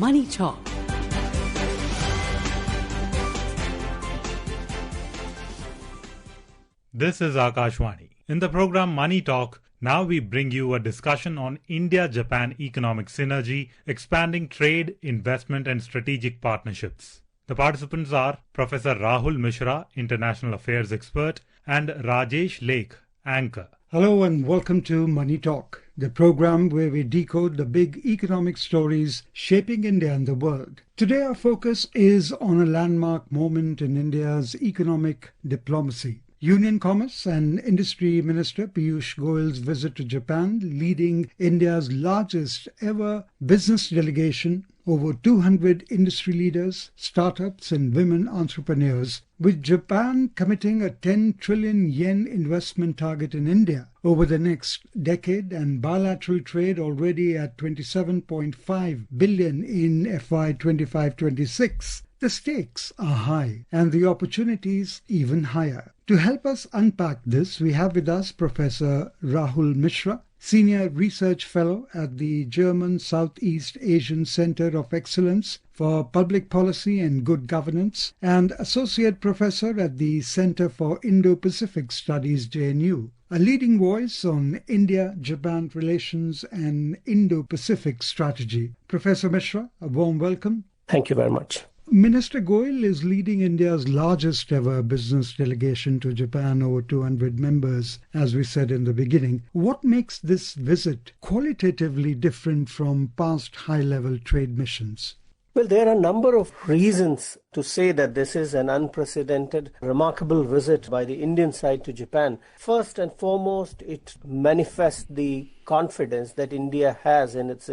Money Talk. This is Akashwani. In the program Money Talk, now we bring you a discussion on India-Japan economic synergy, expanding trade, investment and strategic partnerships. The participants are Professor Rahul Mishra, International Affairs Expert, and Rajesh Lake, Anchor. Hello and welcome to Money Talk, the program where we decode the big economic stories shaping India and the world. Today our focus is on a landmark moment in India's economic diplomacy. Union Commerce and Industry Minister Piyush Goyal's visit to Japan, leading India's largest ever business delegation, over 200 industry leaders, startups and women entrepreneurs, with Japan committing a 10 trillion yen investment target in India over the next decade and bilateral trade already at 27.5 billion in FY 25-26. The stakes are high and the opportunities even higher. To help us unpack this, we have with us Professor Rahul Mishra, Senior Research Fellow at the German Southeast Asian Center of Excellence for Public Policy and Good Governance, and Associate Professor at the Center for Indo-Pacific Studies, JNU, a leading voice on India-Japan relations and Indo-Pacific strategy. Professor Mishra, a warm welcome. Thank you very much. Minister Goyal is leading India's largest ever business delegation to Japan, over 200 members, as we said in the beginning. What makes this visit qualitatively different from past high-level trade missions? Well, there are a number of reasons to say that this is an unprecedented, remarkable visit by the Indian side to Japan. First and foremost, it manifests the confidence that India has in its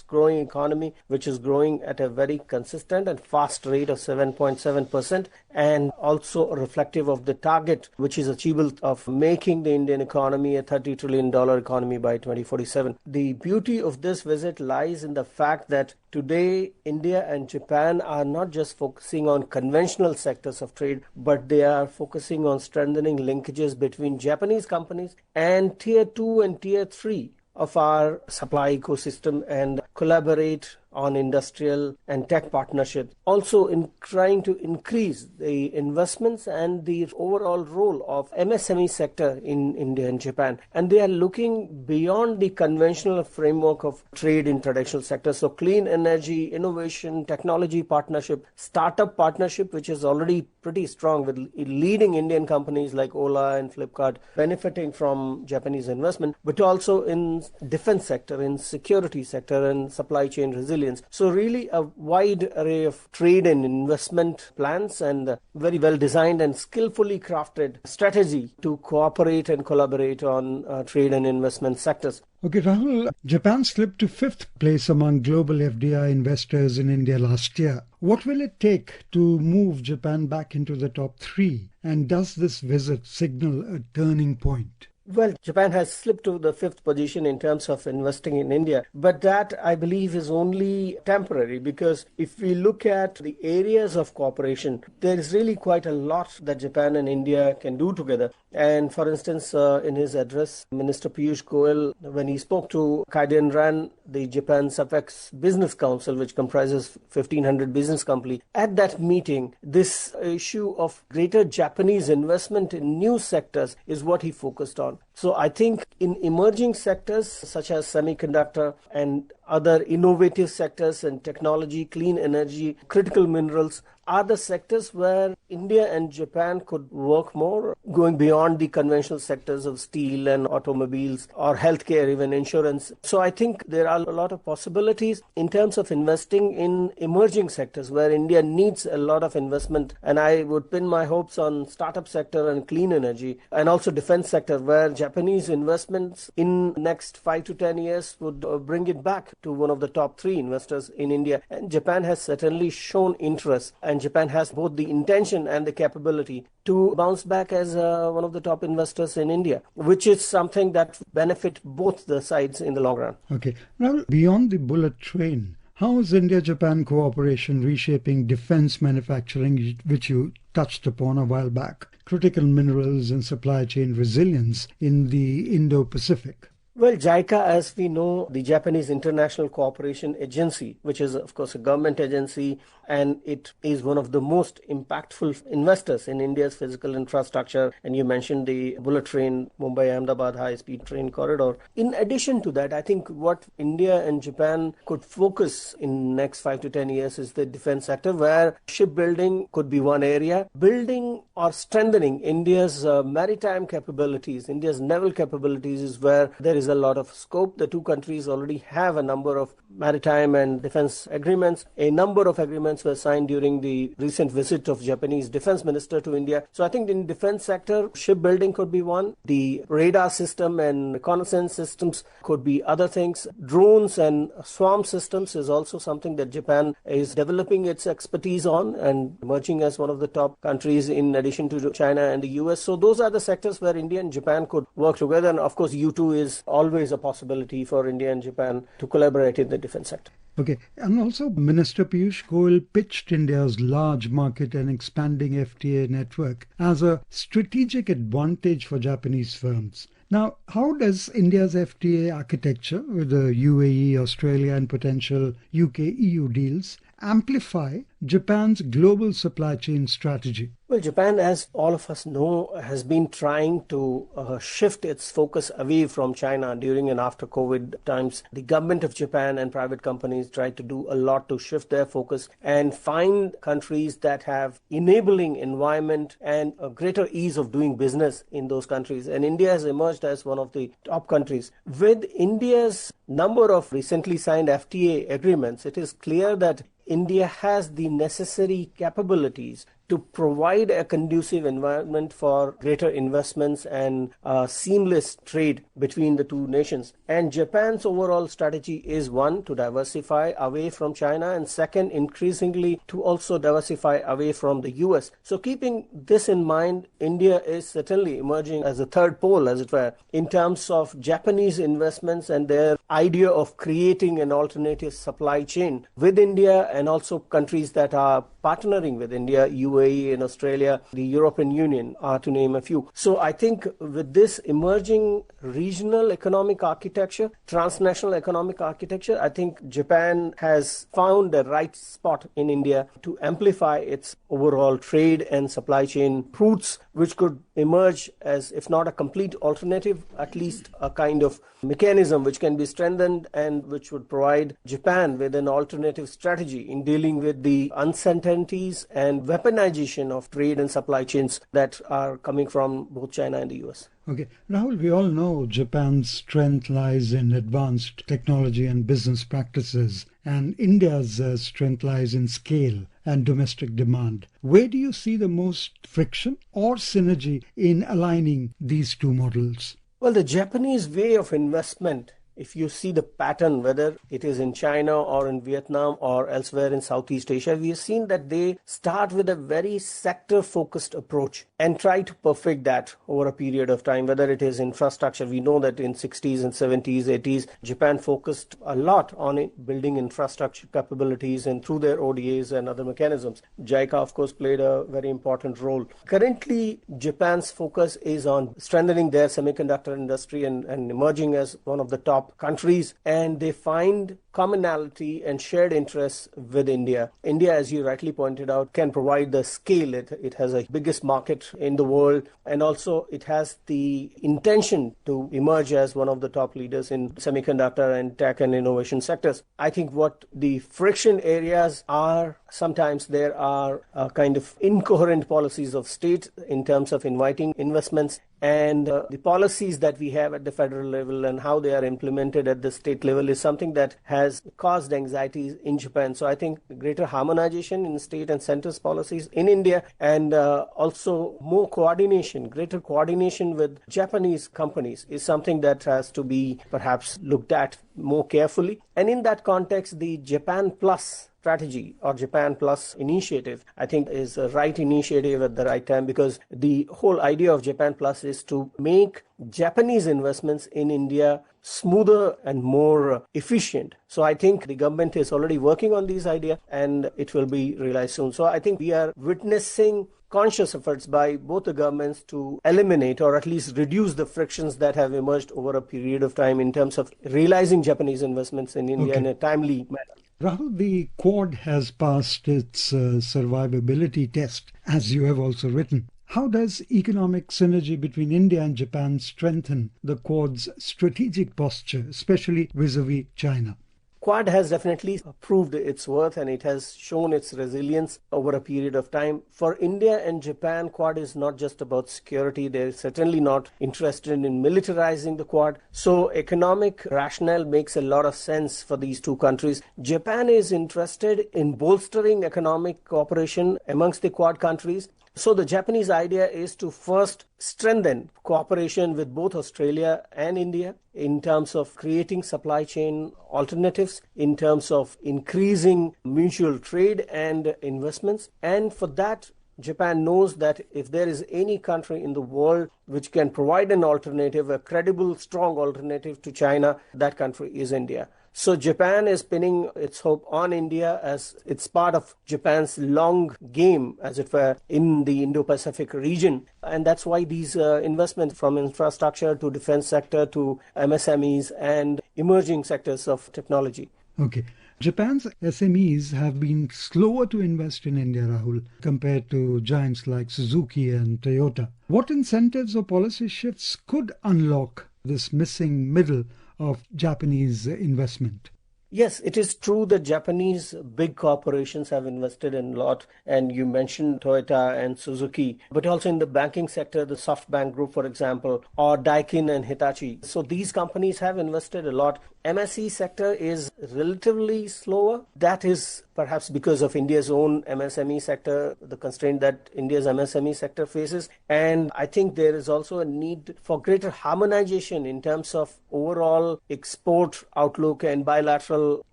growing economy, which is growing at a very consistent and fast rate of 7.7%, and also reflective of the target which is achievable of making the Indian economy a $30 trillion economy by 2047. The beauty of this visit lies in the fact that today India and Japan are not just focusing on conventional sectors of trade, but they are focusing on strengthening linkages between Japanese companies and Tier 2 and Tier 3 of our supply ecosystem and collaborate on industrial and tech partnerships. Also in trying to increase the investments and the overall role of MSME sector in India and Japan. And they are looking beyond the conventional framework of trade in traditional sectors. So clean energy, innovation, technology partnership, startup partnership, which is already pretty strong with leading Indian companies like Ola and Flipkart benefiting from Japanese investment, but also in defense sector, in security sector and supply chain resilience. So really a wide array of trade and investment plans and very well designed and skillfully crafted strategy to cooperate and collaborate on trade and investment sectors. Okay, Rahul, Japan slipped to 5th place among global FDI investors in India last year. What will it take to move Japan back into the top 3? And does this visit signal a turning point? Well, Japan has slipped to the 5th position in terms of investing in India, but that I believe is only temporary, because if we look at the areas of cooperation, there is really quite a lot that Japan and India can do together. And for instance, in his address, Minister Piyush Goyal, when he spoke to Keidanren, the Japan's Apex Business Council, which comprises 1,500 business companies, at that meeting, this issue of greater Japanese investment in new sectors is what he focused on. So I think in emerging sectors such as semiconductor and other innovative sectors and technology, clean energy, critical minerals are the sectors where India and Japan could work more, going beyond the conventional sectors of steel and automobiles or healthcare, even insurance. So I think there are a lot of possibilities in terms of investing in emerging sectors where India needs a lot of investment. And I would pin my hopes on startup sector and clean energy, and also defense sector, where Japanese investments in next 5 to 10 years would bring it back to one of the top 3 investors in India. And Japan has certainly shown interest, and Japan has both the intention and the capability to bounce back as one of the top investors in India, which is something that benefit both the sides in the long run. Okay. Now, beyond the bullet train, how is India-Japan cooperation reshaping defense manufacturing, which you touched upon a while back, critical minerals and supply chain resilience in the Indo-Pacific? Well, JICA, as we know, the Japanese International Cooperation Agency, which is, of course, a government agency, and it is one of the most impactful investors in India's physical infrastructure. And you mentioned the bullet train, Mumbai-Ahmedabad high-speed train corridor. In addition to that, I think what India and Japan could focus in next 5 to 10 years is the defense sector, where shipbuilding could be one area. Building or strengthening India's maritime capabilities, India's naval capabilities is where there is a lot of scope. The two countries already have a number of maritime and defense agreements. A number of agreements were signed during the recent visit of Japanese defense minister to India. So I think in defense sector, shipbuilding could be one. The radar system and reconnaissance systems could be other things. Drones and swarm systems is also something that Japan is developing its expertise on and emerging as one of the top countries in addition to China and the US. So those are the sectors where India and Japan could work together. And of course, U2 is always a possibility for India and Japan to collaborate in the defense sector. Okay, and also Minister Piyush Goyal pitched India's large market and expanding FTA network as a strategic advantage for Japanese firms. Now, how does India's FTA architecture with the UAE, Australia and potential UK-EU deals amplify Japan's global supply chain strategy? Well, Japan, as all of us know, has been trying to shift its focus away from China during and after COVID times. The government of Japan and private companies tried to do a lot to shift their focus and find countries that have enabling environment and a greater ease of doing business in those countries. And India has emerged as one of the top countries. With India's number of recently signed FTA agreements, it is clear that India has the necessary capabilities to provide a conducive environment for greater investments and seamless trade between the two nations. And Japan's overall strategy is one, to diversify away from China, and second, increasingly to also diversify away from the US. So keeping this in mind, India is certainly emerging as a third pole, as it were, in terms of Japanese investments and their idea of creating an alternative supply chain with India and also countries that are partnering with India, UAE and Australia, the European Union, are to name a few. So I think with this emerging regional economic architecture, transnational economic architecture, I think Japan has found the right spot in India to amplify its overall trade and supply chain routes, which could emerge as, if not a complete alternative, at least a kind of mechanism which can be strengthened and which would provide Japan with an alternative strategy in dealing with the uncertainties and weaponization of trade and supply chains that are coming from both China and the US. Okay, Rahul, we all know Japan's strength lies in advanced technology and business practices, and India's strength lies in scale and domestic demand. Where do you see the most friction or synergy in aligning these two models? Well, the Japanese way of investment, if you see the pattern, whether it is in China or in Vietnam or elsewhere in Southeast Asia, we have seen that they start with a very sector-focused approach and try to perfect that over a period of time, whether it is infrastructure. We know that in 60s and 70s, 80s, Japan focused a lot on building infrastructure capabilities and through their ODAs and other mechanisms. JICA, of course, played a very important role. Currently, Japan's focus is on strengthening their semiconductor industry and emerging as one of the top countries, and they find commonality and shared interests with India. India, as you rightly pointed out, can provide the scale. It has a biggest market in the world, and also it has the intention to emerge as one of the top leaders in semiconductor and tech and innovation sectors. I think what the friction areas are, sometimes there are kind of incoherent policies of state in terms of inviting investments, and the policies that we have at the federal level and how they are implemented at the state level is something that has caused anxieties in Japan. So I think greater harmonization in state and center's policies in India, and also more coordination, greater coordination with Japanese companies is something that has to be perhaps looked at more carefully. And in that context, the Japan Plus strategy or Japan Plus initiative, I think is the right initiative at the right time, because the whole idea of Japan Plus is to make Japanese investments in India smoother and more efficient. So I think the government is already working on these ideas and it will be realized soon. So I think we are witnessing conscious efforts by both the governments to eliminate or at least reduce the frictions that have emerged over a period of time in terms of realizing Japanese investments in India in a timely manner. Rahul, the Quad has passed its survivability test, as you have also written. How does economic synergy between India and Japan strengthen the Quad's strategic posture, especially vis-à-vis China? Quad has definitely proved its worth and it has shown its resilience over a period of time. For India and Japan, Quad is not just about security. They're certainly not interested in militarizing the Quad. So economic rationale makes a lot of sense for these two countries. Japan is interested in bolstering economic cooperation amongst the Quad countries. So the Japanese idea is to first strengthen cooperation with both Australia and India in terms of creating supply chain alternatives, in terms of increasing mutual trade and investments. And for that, Japan knows that if there is any country in the world which can provide an alternative, a credible, strong alternative to China, that country is India. So Japan is pinning its hope on India as it's part of Japan's long game, as it were, in the Indo-Pacific region. And that's why these investments from infrastructure to defense sector to MSMEs and emerging sectors of technology. Okay. Japan's SMEs have been slower to invest in India, Rahul, compared to giants like Suzuki and Toyota. What incentives or policy shifts could unlock this missing middle of Japanese investment? Yes, it is true that Japanese big corporations have invested in a lot, and you mentioned Toyota and Suzuki, but also in the banking sector, the SoftBank Group, for example, or Daikin and Hitachi. So these companies have invested a lot. MSE sector is relatively slower. That is perhaps because of India's own MSME sector, the constraint that India's MSME sector faces. And I think there is also a need for greater harmonization in terms of overall export outlook and bilateral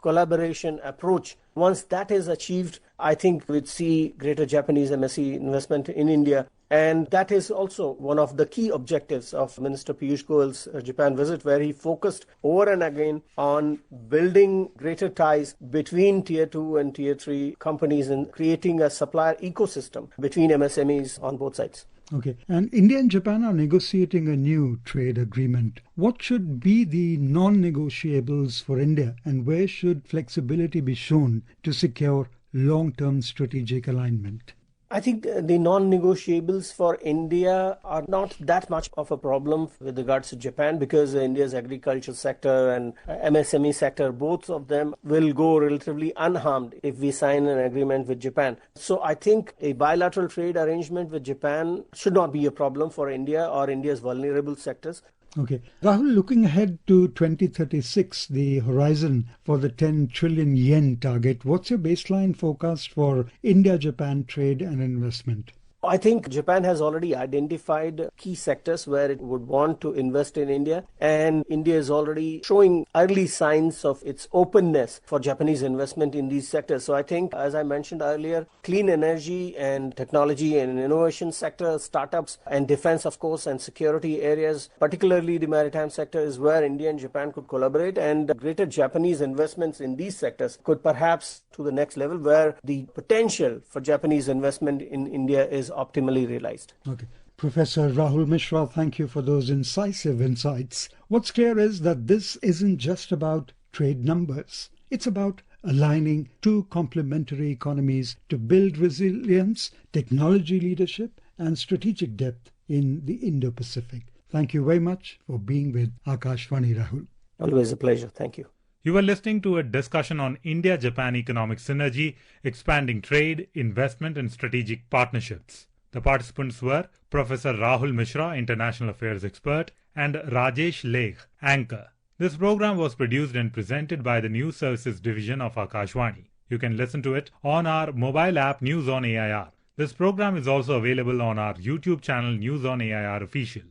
collaboration approach. Once that is achieved, I think we'd see greater Japanese MSE investment in India. And that is also one of the key objectives of Minister Piyush Goyal's Japan visit, where he focused over and again on building greater ties between Tier 2 and Tier 3 companies and creating a supplier ecosystem between MSMEs on both sides. Okay. And India and Japan are negotiating a new trade agreement. What should be the non-negotiables for India, and where should flexibility be shown to secure long-term strategic alignment? I think the non-negotiables for India are not that much of a problem with regards to Japan, because India's agriculture sector and MSME sector, both of them will go relatively unharmed if we sign an agreement with Japan. So I think a bilateral trade arrangement with Japan should not be a problem for India or India's vulnerable sectors. Okay. Rahul, looking ahead to 2036, the horizon for the 10 trillion yen target, what's your baseline forecast for India-Japan trade and investment? I think Japan has already identified key sectors where it would want to invest in India, and India is already showing early signs of its openness for Japanese investment in these sectors. So I think, as I mentioned earlier, clean energy and technology and innovation sector, startups and defense, of course, and security areas, particularly the maritime sector, is where India and Japan could collaborate, and greater Japanese investments in these sectors could perhaps to the next level, where the potential for Japanese investment in India is optimally realized. Okay. Professor Rahul Mishra, thank you for those incisive insights. What's clear is that this isn't just about trade numbers. It's about aligning two complementary economies to build resilience, technology leadership, and strategic depth in the Indo-Pacific. Thank you very much for being with Akashvani, Rahul. Always a pleasure. Thank you. You were listening to a discussion on India-Japan economic synergy, expanding trade, investment and strategic partnerships. The participants were Professor Rahul Mishra, International Affairs Expert, and Rajesh Legh, Anchor. This program was produced and presented by the News Services Division of Akashvani. You can listen to it on our mobile app News on AIR. This program is also available on our YouTube channel News on AIR Official.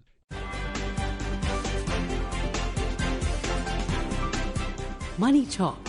Money Talk